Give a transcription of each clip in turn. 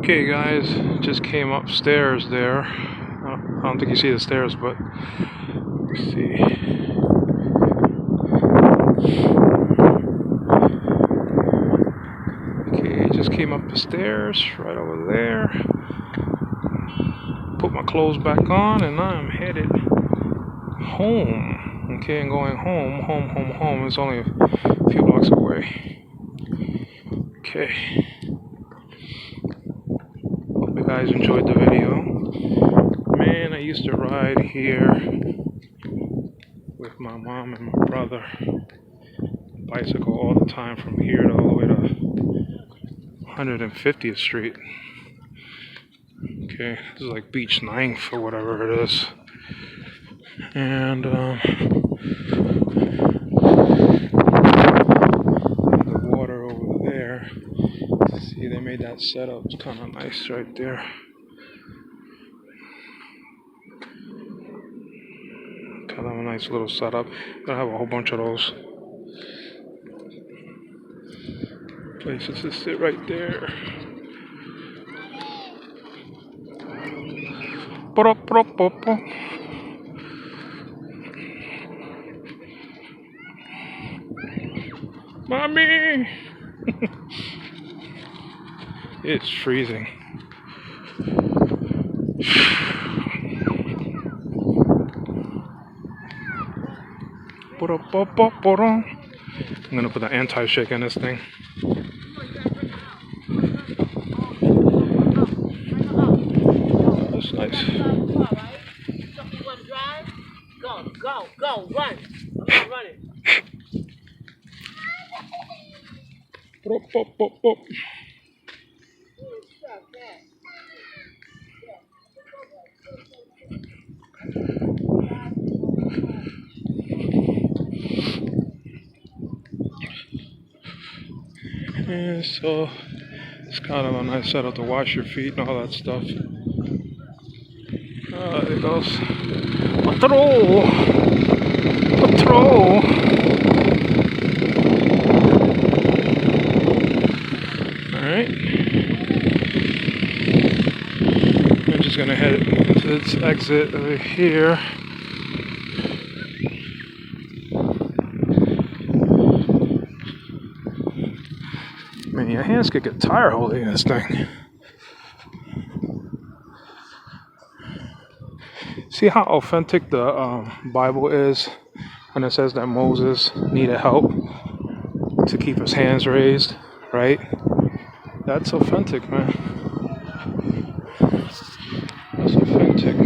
Okay guys, just came upstairs there. I don't think you see the stairs, but let's see. Okay, just came up the stairs right over there. Put my clothes back on and I'm headed home. Okay, I'm going home. It's only a few blocks away. Okay. Hope you guys enjoyed the video. Man, I used to ride here with my mom and my brother. Bicycle all the time from here to all the way to 150th Street. Okay, this is like Beach 9th or whatever it is. And the water over there. See, they made that setup. It's kind of nice right there. Kind of a nice little setup. Gonna have a whole bunch of those places to sit right there. Mommy! It's freezing. I'm gonna put the anti-shake in this thing. Oh, that's nice. Go, run. I'm not running. And so it's kind of a nice setup to wash your feet and all that stuff. There it goes. Patrol! Alright. I'm just gonna head to this exit over here. Man, your hands could get tired holding this thing. See how authentic the Bible is when it says that Moses needed help to keep his hands raised, right? That's authentic, man. That's authentic.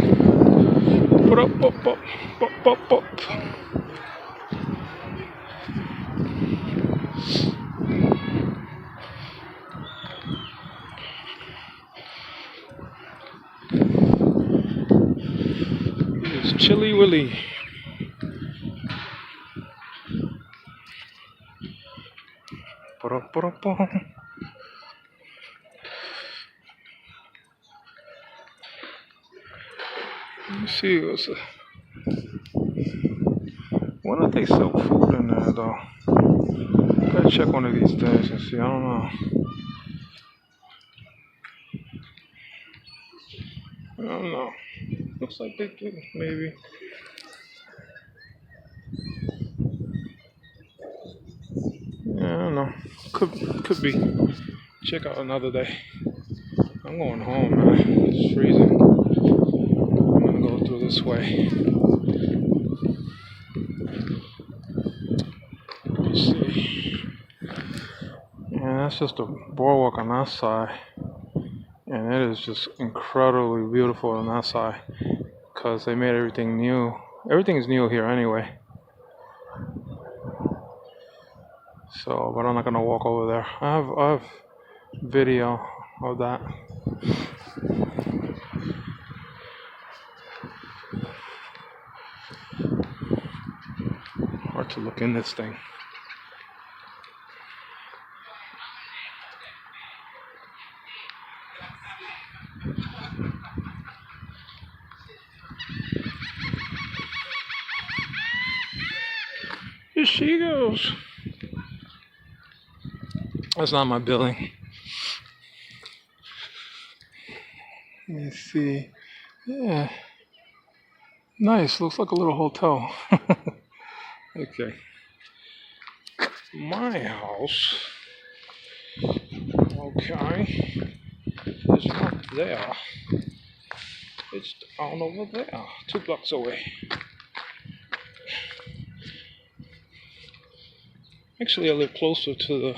Up. It's Chilly Willy. Let me see what's when did they sell food in there though? Gotta check one of these days and see. I don't know. I don't know. Looks like they do, maybe. Yeah, I don't know. Could be. Check out another day. I'm going home, man. It's freezing. I'm gonna go through this way. Let's see. Yeah, that's just a boardwalk on that side. And it is just incredibly beautiful on that side. Because they made everything new. Everything is new here anyway. So, but I'm not gonna walk over there. I have video of that. Hard to look in this thing. Here she goes. That's not my building. Let me see. Yeah, nice. Looks like a little hotel. Okay. My house, okay, is not there. It's down over there, 2 blocks away. Actually, I live closer to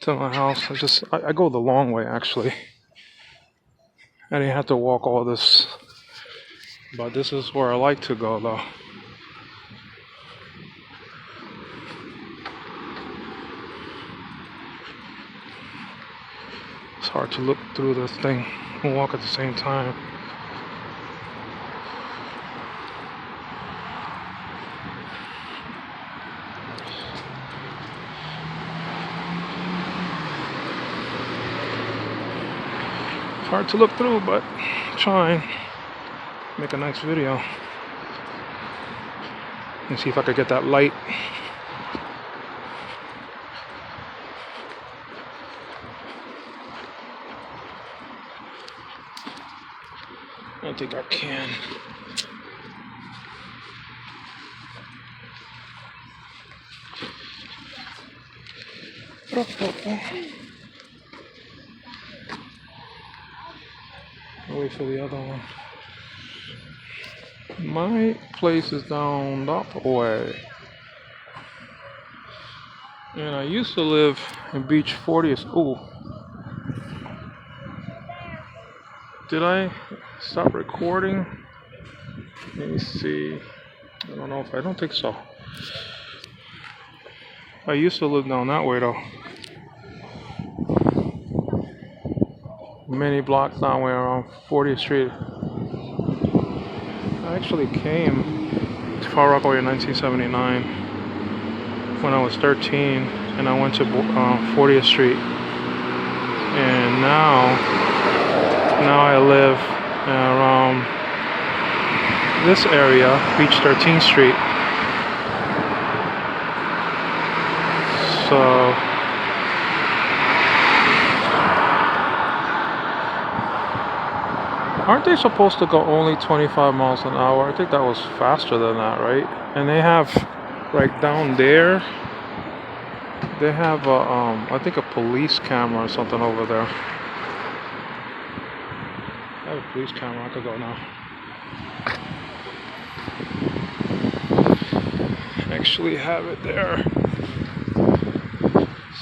my house. I go the long way actually. I didn't have to walk all this, but this is where I like to go though. It's hard to look through this thing and walk at the same time. Hard to look through, but I'm trying to make a nice video. And see if I could get that light. I don't think I can. I'll wait for the other one. My place is down that way. And I used to live in Beach 40th. Ooh. Did I stop recording? Let me see. I don't think so. I used to live down that way though. Many blocks that way around 40th Street. I actually came to Far Rockaway in 1979 when I was 13, and I went to 40th Street. And now I live around this area, Beach 13th Street. So aren't they supposed to go only 25 miles an hour? I think that was faster than that, right? And they have, right down there, they have I think a police camera or something over there. I have a police camera. I could go now. Actually have it there.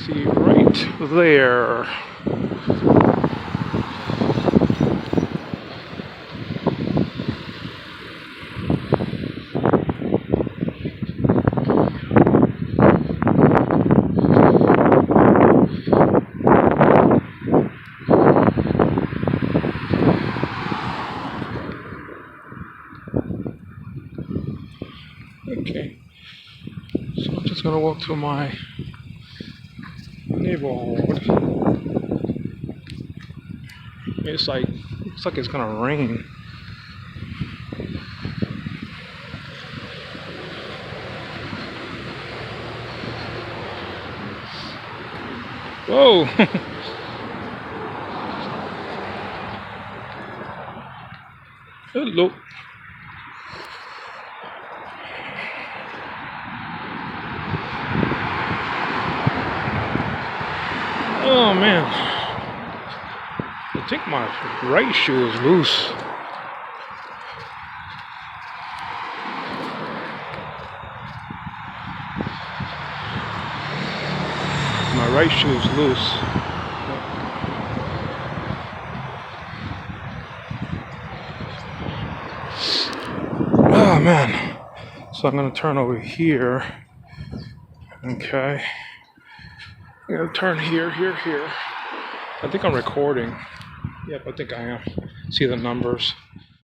See, right there. Okay, so I'm just gonna walk through my neighborhood. Looks like it's gonna rain. Whoa! Hello. Oh man, I think my right shoe is loose. My right shoe is loose. Oh man, so I'm gonna turn over here. Okay. I'm gonna turn here. I think I'm recording. Yep, I think I am. See the numbers.